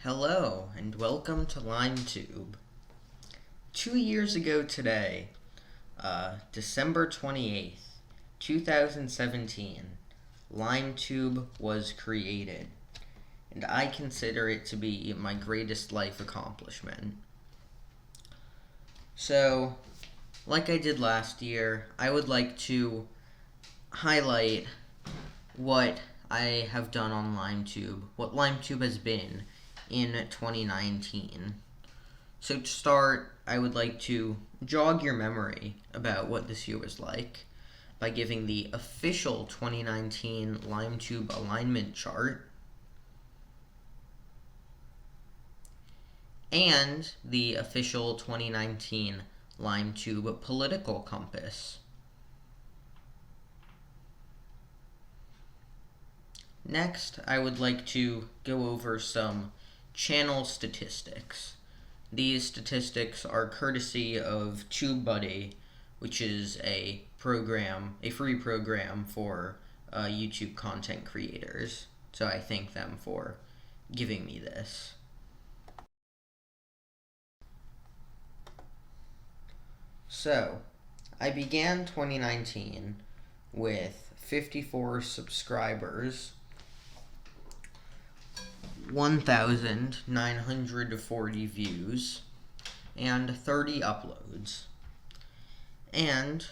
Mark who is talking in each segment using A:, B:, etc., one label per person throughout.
A: Hello, and welcome to LimeTube. 2 years ago today, December 28th, 2017, LimeTube was created, and I consider it to be my greatest life accomplishment. So, like I did last year, I would like to highlight what I have done on LimeTube, what LimeTube has been in 2019. So to start, I would like to jog your memory about what this year was like by giving the official 2019 LimeTube alignment chart and the official 2019 LimeTube political compass. Next, I would like to go over some channel statistics. These statistics are courtesy of TubeBuddy, which is a free program for YouTube content creators. So I thank them for giving me this. So, I began 2019 with 54 subscribers, 1,940 views, and 30 uploads. And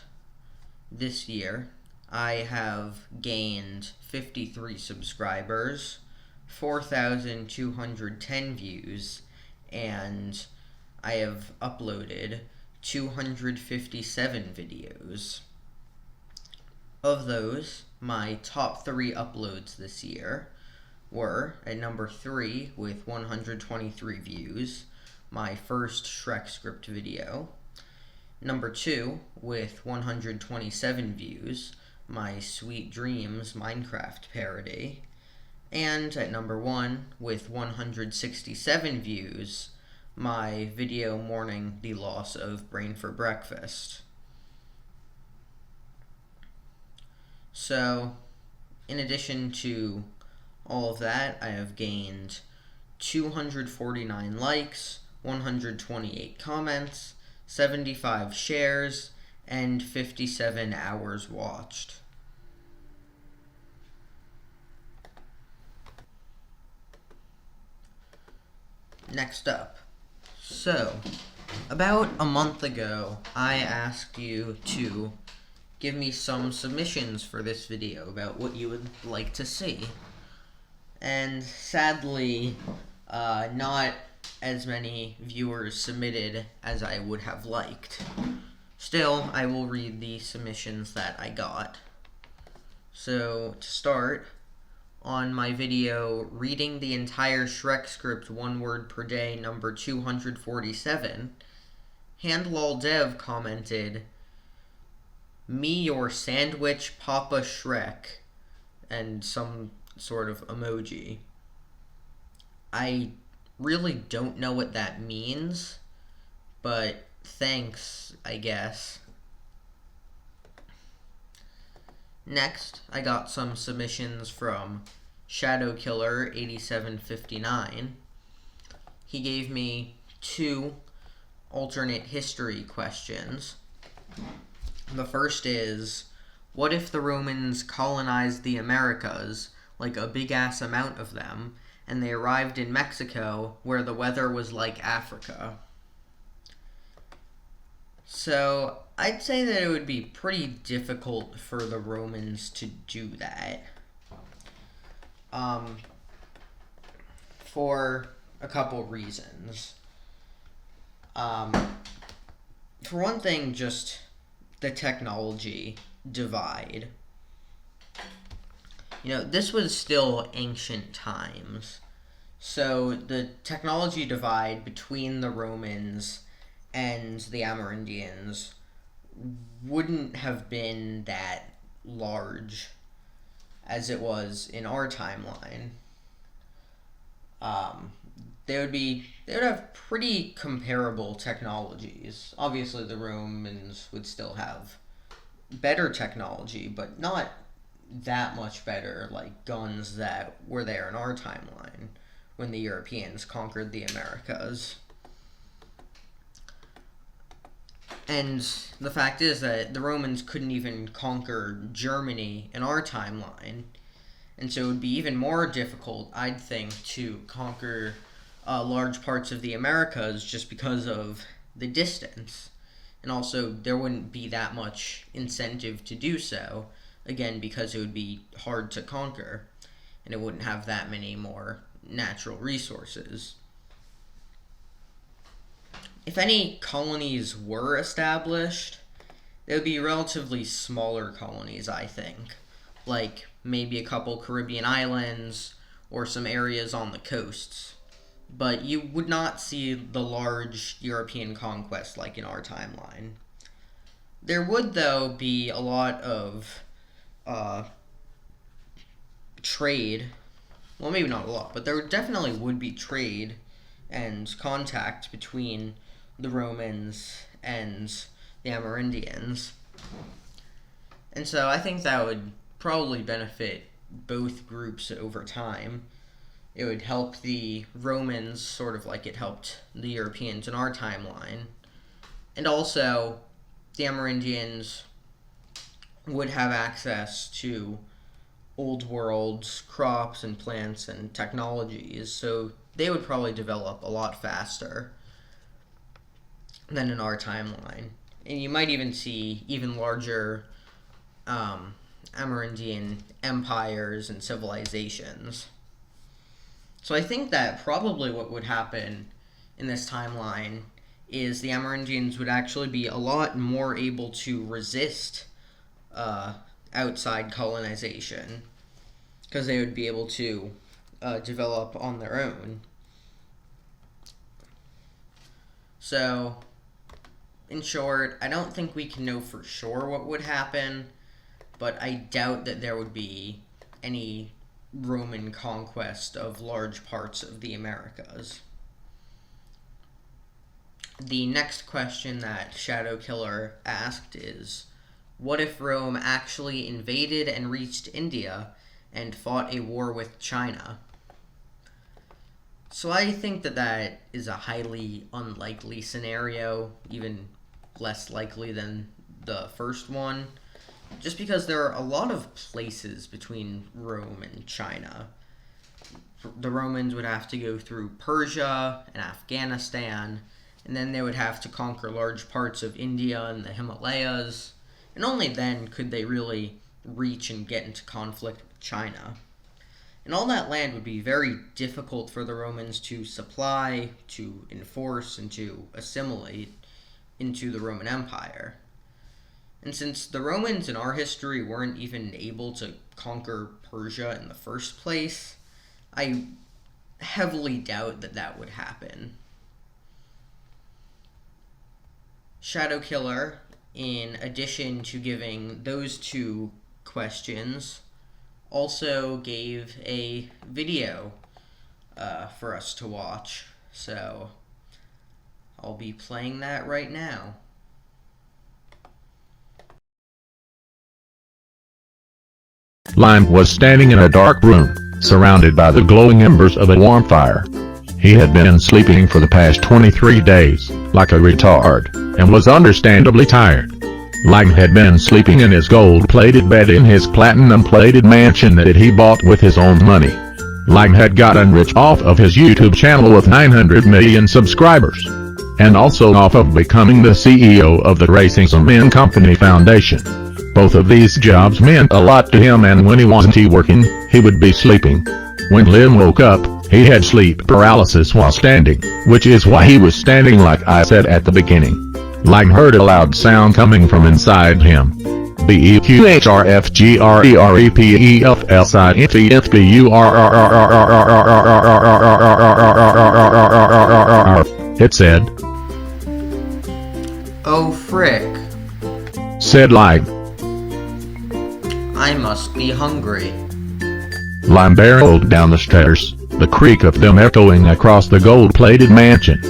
A: this year, I have gained 53 subscribers, 4,210 views, and I have uploaded 257 videos. Of those, my top 3 uploads this year were at number 3 with 123 views, my first Shrek script video. Number 2 with 127 views, my Sweet Dreams Minecraft parody. And at number 1 with 167 views, my video mourning the loss of Brain for Breakfast. So, in addition to all of that, I have gained 249 likes, 128 comments, 75 shares, and 57 hours watched. Next up. So, about a month ago, I asked you to give me some submissions for this video about what you would like to see. And sadly, not as many viewers submitted as I would have liked. Still, I will read the submissions that I got. So, to start, on my video reading the entire Shrek script 1 word per day, number 247, HandLolDev commented, "Me your sandwich Papa Shrek," and some sort of emoji. I really don't know what that means, but thanks, I guess. Next, I got some submissions from ShadowKiller8759. He gave me 2 alternate history questions. The first is, what if the Romans colonized the Americas, like a big-ass amount of them, and they arrived in Mexico, where the weather was like Africa? So, I'd say that it would be pretty difficult for the Romans to do that. For a couple reasons. For one thing, just the technology divide. This was still ancient times. So the technology divide between the Romans and the Amerindians wouldn't have been that large as it was in our timeline. They would have pretty comparable technologies. Obviously, the Romans would still have better technology, but not that much better, like guns that were there in our timeline. when the Europeans conquered the Americas. And the fact is that the Romans couldn't even conquer Germany in our timeline. And so it would be even more difficult, I'd think, to conquer large parts of the Americas just because of the distance. And also, there wouldn't be that much incentive to do so, again, because it would be hard to conquer, and it wouldn't have that many more natural resources. If any colonies were established, they would be relatively smaller colonies, I think, like maybe a couple Caribbean islands or some areas on the coasts. But you would not see the large European conquest like in our timeline. There would, though, be a lot of trade. Well, maybe not a lot, but there definitely would be trade and contact between the Romans and the Amerindians. And so I think that would probably benefit both groups over time. It would help the Romans sort of like it helped the Europeans in our timeline. And also, the Amerindians would have access to old world crops and plants and technologies, so they would probably develop a lot faster than in our timeline. And you might even see even larger Amerindian empires and civilizations. So I think that probably what would happen in this timeline is the Amerindians would actually be a lot more able to resist outside colonization, because they would be able to develop on their own. So, in short, I don't think we can know for sure what would happen, but I doubt that there would be any Roman conquest of large parts of the Americas. The next question that Shadow Killer asked is, what if Rome actually invaded and reached India and fought a war with China? So I think that that is a highly unlikely scenario, even less likely than the first one, just because there are a lot of places between Rome and China. The Romans would have to go through Persia and Afghanistan, and then they would have to conquer large parts of India and the Himalayas, and only then could they really reach and get into conflict with China. And all that land would be very difficult for the Romans to supply, to enforce, and to assimilate into the Roman Empire. And since the Romans in our history weren't even able to conquer Persia in the first place, I heavily doubt that that would happen. Shadow Killer, in addition to giving those two questions, also gave a video for us to watch. So I'll be playing that right now.
B: Lime was standing in a dark room, surrounded by the glowing embers of a warm fire. He had been sleeping for the past 23 days, like a retard, and was understandably tired. Lime had been sleeping in his gold-plated bed in his platinum-plated mansion that he bought with his own money. Lime had gotten rich off of his YouTube channel with 900 million subscribers, and also off of becoming the CEO of the Racism Men Company Foundation. Both of these jobs meant a lot to him, and when he wasn't working, he would be sleeping. When Lime woke up, he had sleep paralysis while standing, which is why he was standing like I said at the beginning. Lime heard a loud sound coming from inside him. It said.
A: Oh frick,
B: Said Lime.
A: I must be hungry.
B: Lime barreled down the stairs, the creak of them echoing across the gold-plated mansion.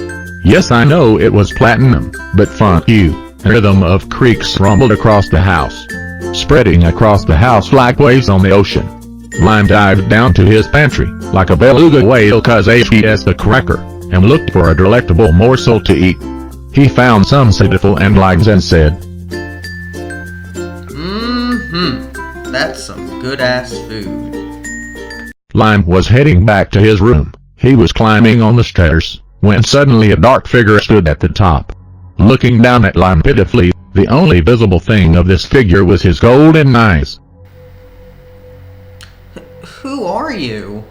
B: Yes, I know it was platinum, but fuck you. A rhythm of creaks rumbled across the house, spreading across the house like waves on the ocean. Lime dived down to his pantry, like a beluga whale cause he is a cracker, and looked for a delectable morsel to eat. He found some seedful and limes and said,
A: That's some good-ass food.
B: Lime was heading back to his room. He was climbing on the stairs, when suddenly a dark figure stood at the top. Looking down at Lime pitifully, the only visible thing of this figure was his golden eyes.
A: Who are you?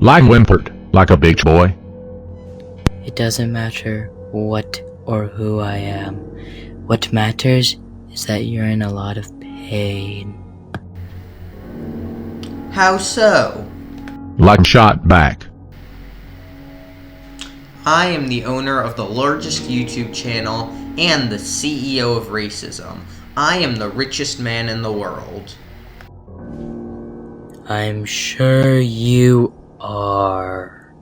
B: Lime whimpered, like a big boy.
C: It doesn't matter what or who I am. What matters is that you're in a lot of pain.
A: How so?
B: Lime shot back.
A: I am the owner of the largest YouTube channel and the CEO of racism. I am the richest man in the world.
C: I'm sure you are.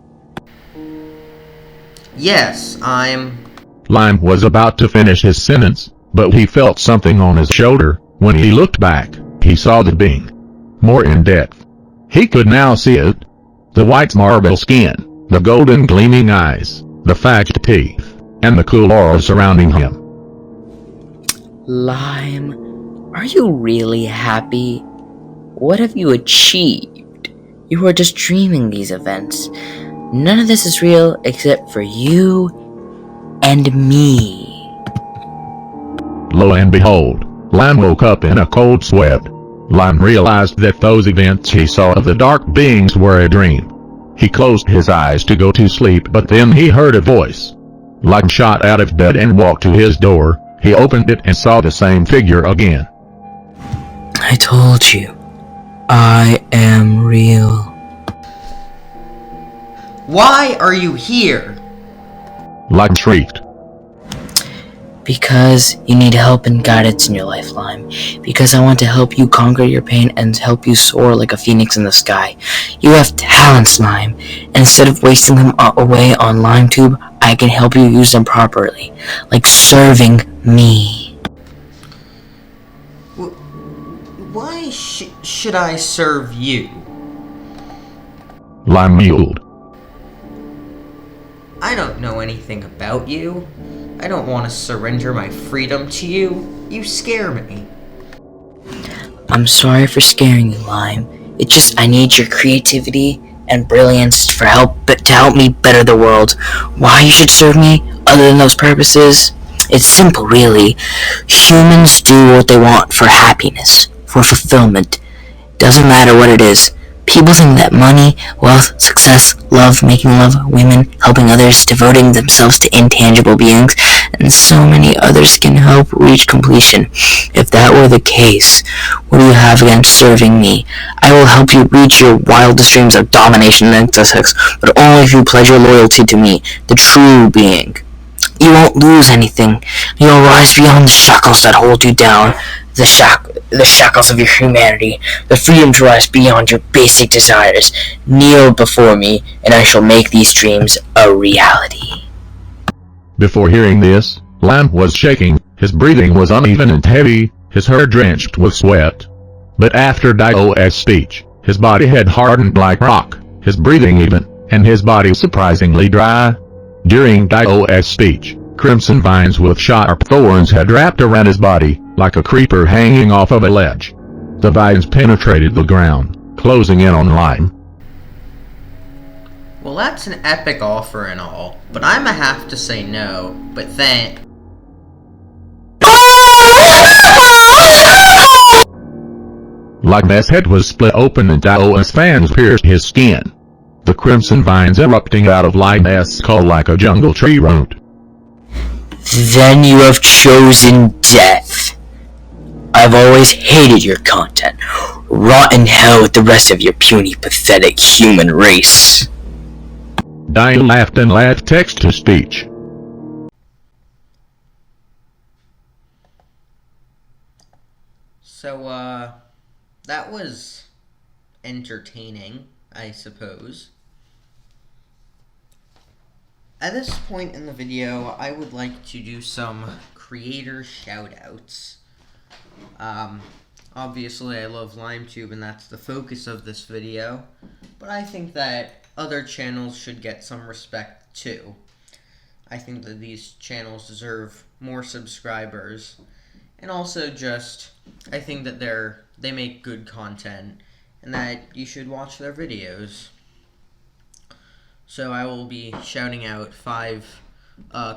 A: Yes, I'm...
B: Lime was about to finish his sentence, but he felt something on his shoulder. When he looked back, he saw the being. More in depth. He could now see it. The white marble skin, the golden gleaming eyes, the fagged teeth, and the cool aura surrounding him.
C: Lime, are you really happy? What have you achieved? You were just dreaming these events. None of this is real except for you and me.
B: Lo and behold, Lime woke up in a cold sweat. Lime realized that those events he saw of the dark beings were a dream. He closed his eyes to go to sleep, but then he heard a voice. Lime shot out of bed and walked to his door. He opened it and saw the same figure again.
C: I told you, I am real.
A: Why are you here?
B: Lime shrieked.
C: Because you need help and guidance in your life, Lime. Because I want to help you conquer your pain and help you soar like a phoenix in the sky. You have talents, Lime. And instead of wasting them away on LimeTube, I can help you use them properly. Like serving me.
A: Why should I serve you?
B: Lime mewed.
A: I don't know anything about you. I don't want to surrender my freedom to you. You scare me.
C: I'm sorry for scaring you, Lime. It's just I need your creativity and brilliance to help me better the world. Why you should serve me, other than those purposes? It's simple, really. Humans do what they want for happiness, for fulfillment. Doesn't matter what it is. People think that money, wealth, success, love, making love, women, helping others, devoting themselves to intangible beings, and so many others can help reach completion. If that were the case, what do you have against serving me? I will help you reach your wildest dreams of domination and success, but only if you pledge your loyalty to me, the true being. You won't lose anything. You'll rise beyond the shackles that hold you down, the shackles of your humanity, the freedom to rise beyond your basic desires. Kneel before me, and I shall make these dreams a reality.
B: Before hearing this, Lime was shaking. His breathing was uneven and heavy, his hair drenched with sweat. But after Dio's speech, his body had hardened like rock, his breathing even, and his body surprisingly dry. During Dio's speech, crimson vines with sharp thorns had wrapped around his body, like a creeper hanging off of a ledge. The vines penetrated the ground, closing in on Lime.
A: Well, that's an epic offer and all, but I'ma have to say no, but
B: Lime's head was split open and Dio's fangs pierced his skin. The crimson vines erupting out of Lime's skull like a jungle tree root.
C: Then you have chosen death. I've always hated your content. Rot in hell with the rest of your puny, pathetic human race.
B: Dio laughed and laughed text-to-speech.
A: So, that was entertaining, I suppose. At this point in the video, I would like to do some creator shoutouts. Obviously, I love LimeTube, and that's the focus of this video, but I think that other channels should get some respect too. I think that these channels deserve more subscribers, and also I think that they make good content, and that you should watch their videos. So I will be shouting out 5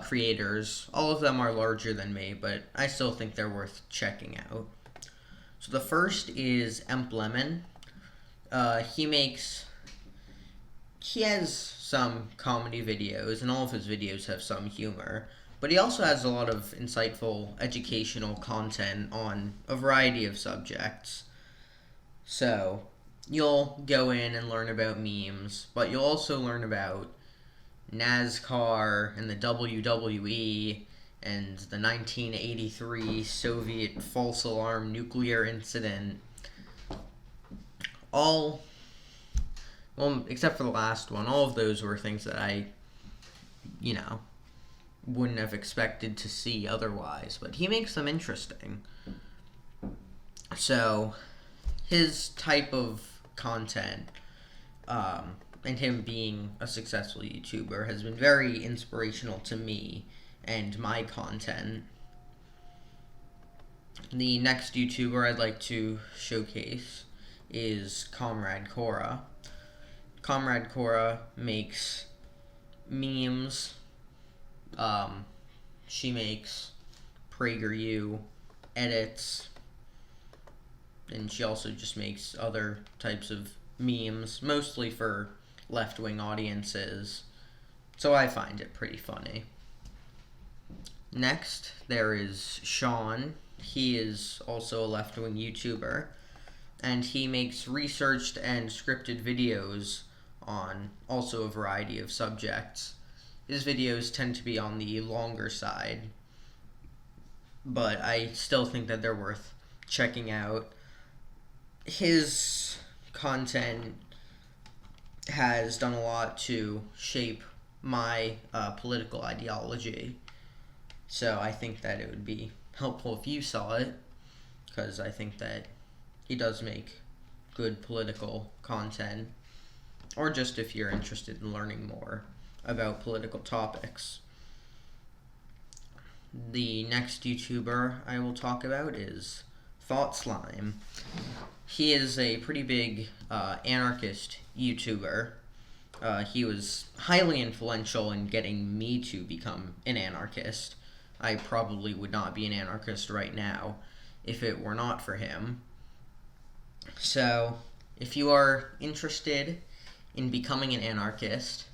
A: creators. All of them are larger than me, but I still think they're worth checking out. So the first is Lemon. He has some comedy videos, and all of his videos have some humor, but he also has a lot of insightful educational content on a variety of subjects. So you'll go in and learn about memes, but you'll also learn about NASCAR and the WWE and the 1983 Soviet false alarm nuclear incident. Well, except for the last one, all of those were things that I, wouldn't have expected to see otherwise, but he makes them interesting. So, his type of content, and him being a successful YouTuber, has been very inspirational to me and my content. The next YouTuber I'd like to showcase is Comrade Cora. Comrade Cora makes memes. She makes PragerU edits, and she also just makes other types of memes, mostly for left-wing audiences, so I find it pretty funny. Next, there is Sean. He is also a left-wing YouTuber, and he makes researched and scripted videos on also a variety of subjects. His videos tend to be on the longer side, but I still think that they're worth checking out. His content has done a lot to shape my political ideology, so I think that it would be helpful if you saw it, because I think that he does make good political content, or just if you're interested in learning more about political topics. The next YouTuber I will talk about is Thought Slime. He is a pretty big anarchist YouTuber. He was highly influential in getting me to become an anarchist. I probably would not be an anarchist right now if it were not for him. So, if you are interested in becoming an anarchist,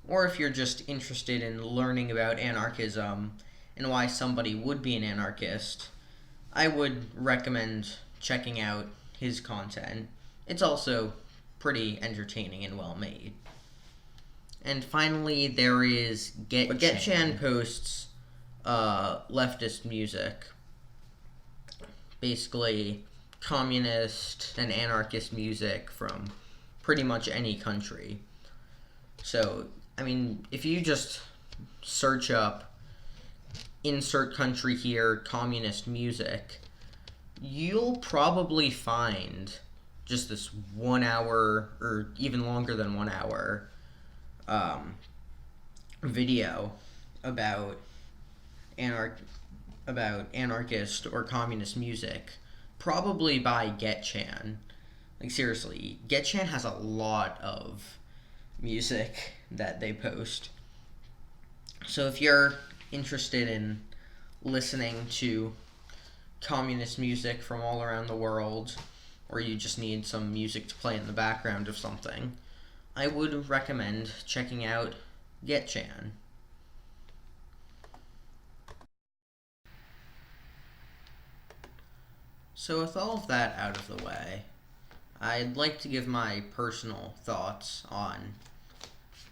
A: or if you're just interested in learning about anarchism and why somebody would be an anarchist, I would recommend checking out his content. It's also pretty entertaining and well made. And finally, there is GetChan. GetChan posts leftist music, basically communist and anarchist music from pretty much any country. So, if you just search up insert country here, communist music, you'll probably find just this 1 hour, or even longer than 1 hour, video about anarchist or communist music, probably by GetChan. Seriously, GetChan has a lot of music that they post. So if you're interested in listening to communist music from all around the world, or you just need some music to play in the background of something, I would recommend checking out GetChan. So with all of that out of the way, I'd like to give my personal thoughts on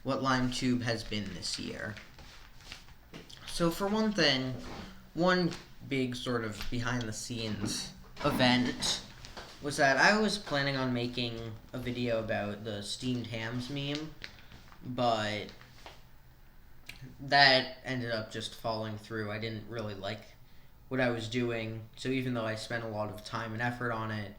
A: what LimeTube has been this year. So for one thing, one big sort of behind-the-scenes event was that I was planning on making a video about the steamed hams meme, but that ended up just falling through. I didn't really like what I was doing. So even though I spent a lot of time and effort on it,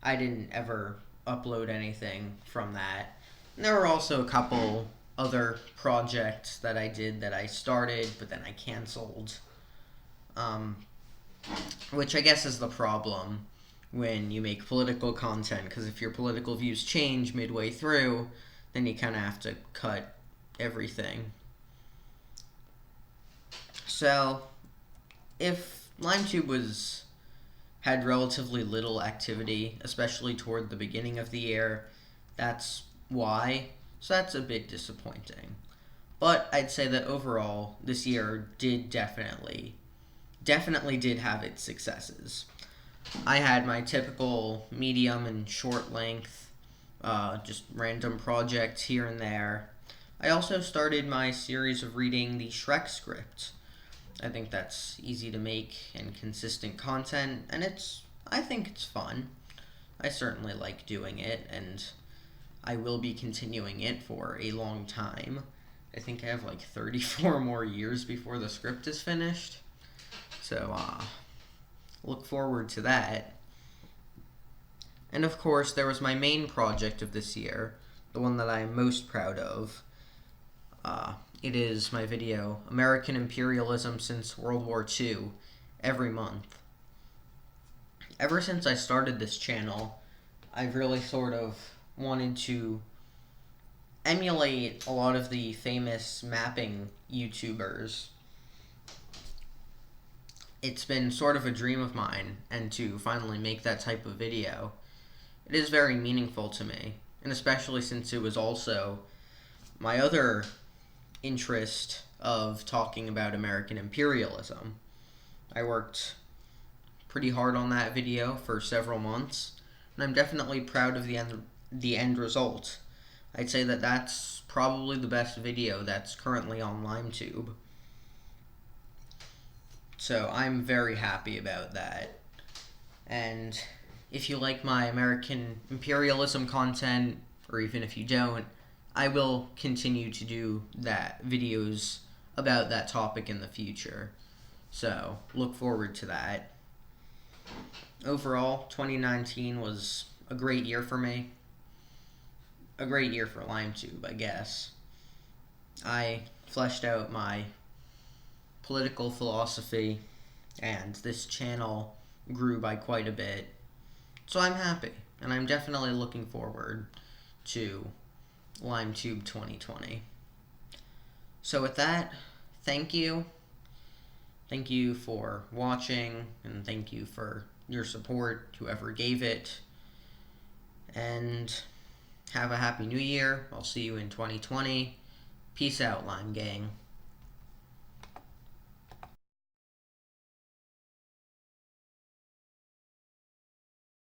A: I didn't ever upload anything from that. And there were also a couple other projects that I did that I started, but then I canceled. Which I guess is the problem when you make political content, because if your political views change midway through, then you kind of have to cut everything. So, if LimeTube had relatively little activity, especially toward the beginning of the year, that's why. So that's a bit disappointing. But I'd say that overall, this year did definitely did have its successes. I had my typical medium and short length, just random projects here and there. I also started my series of reading the Shrek script. I think that's easy to make and consistent content, and I think it's fun. I certainly like doing it, and I will be continuing it for a long time. I think I have like 34 more years before the script is finished. So, look forward to that. And of course, there was my main project of this year, the one that I am most proud of. It is my video, American Imperialism Since World War II, every month. Ever since I started this channel, I've really sort of wanted to emulate a lot of the famous mapping YouTubers. It's been sort of a dream of mine, and to finally make that type of video, it is very meaningful to me, and especially since it was also my other interest of talking about American imperialism. I worked pretty hard on that video for several months, and I'm definitely proud of the end result. I'd say that that's probably the best video that's currently on LimeTube. So I'm very happy about that. And if you like my American imperialism content, or even if you don't, I will continue to do videos about that topic in the future. So look forward to that. Overall, 2019 was a great year for me. A great year for LimeTube, I guess. I fleshed out my political philosophy, and this channel grew by quite a bit. So I'm happy, and I'm definitely looking forward to LimeTube 2020. So with that, thank you. Thank you for watching, and thank you for your support, whoever gave it. And have a happy new year. I'll see you in 2020. Peace out, Lime Gang.